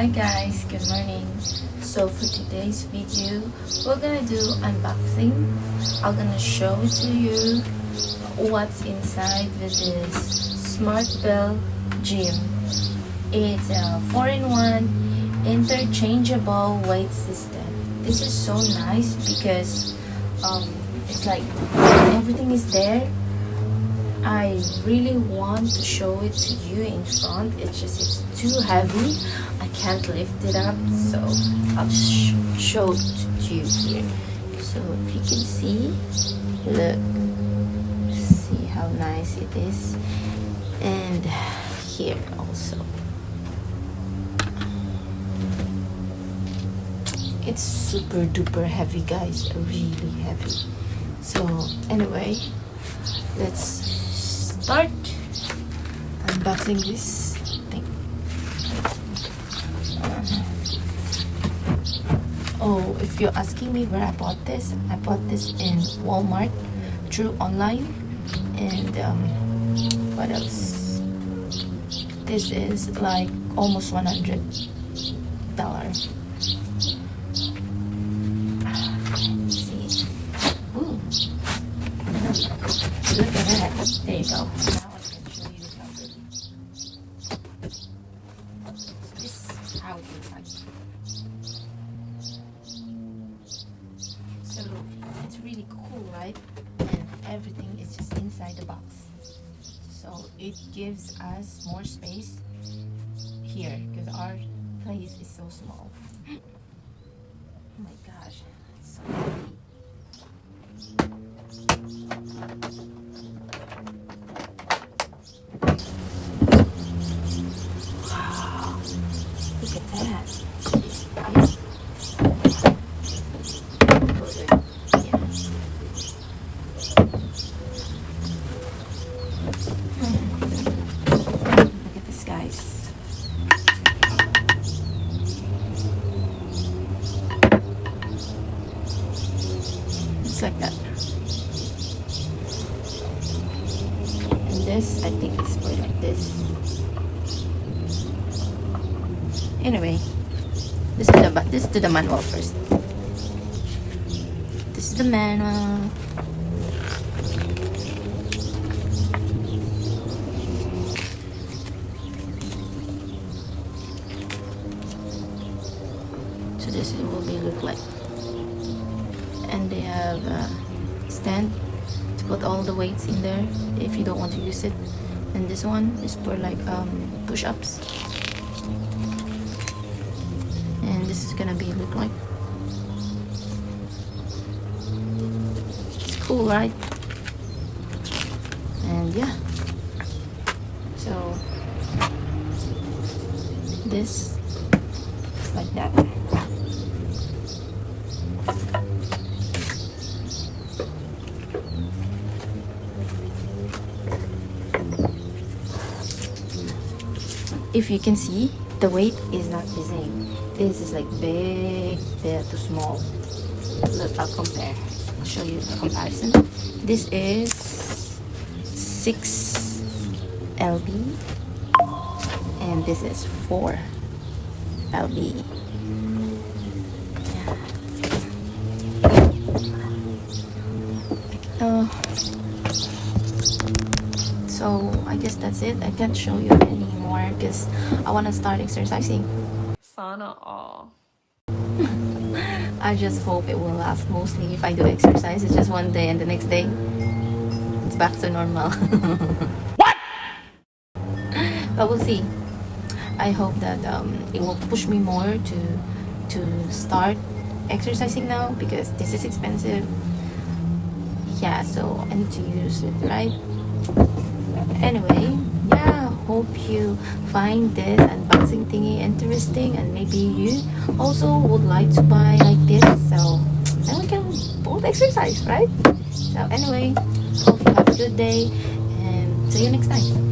Hi guys, good morning. So for today's video, we're gonna do unboxing. I'm gonna show to you what's inside with this Smartbell Gym. It's a 4-in-1 interchangeable weight system. This is so nice because it's like everything is there. I really want to show it to you in front. It's too heavy. I can't lift it up, so I'll just show it to you here. So if you can see, look, see how nice it is, and here also. It's super duper heavy, guys, really heavy. So anyway, let's start unboxing this thing. Oh, if you're asking me where I bought this in Walmart through online. And what else? This is like almost $100. See. Ooh. Look at that. There you go. Now I can show you the number. So this is how it looks like. So it's really cool, right? And everything is just inside the box. So it gives us more space here because our place is so small. Oh my gosh, it's so heavy. Wow, look at that. Look at this, guys. It's like that. And this, I think it's for like this. Anyway, this is the manual first. This is the manual. So this is what they look like. And they have a stand to put all the weights in there if you don't want to use it. And this one is for like push-ups. And this is gonna be look like. It's cool, right? And yeah. So this is like that. If you can see, the weight is not the same. This is like big, they're too small. Look, I'll compare. I'll show you the comparison. This is 6 lb and this is 4 lb. So I guess that's it. I can't show you anymore because I want to start exercising. Sana all. I just hope it will last. Mostly if I do exercise, it's just one day and the next day it's back to normal. What? But we'll see. I hope that it will push me more to start exercising now because this is expensive. Yeah, so I need to use it, right? Anyway, yeah, hope you find this unboxing thingy interesting and maybe you also would like to buy like this, so then we can both exercise, right? So anyway, hope you have a good day and see you next time.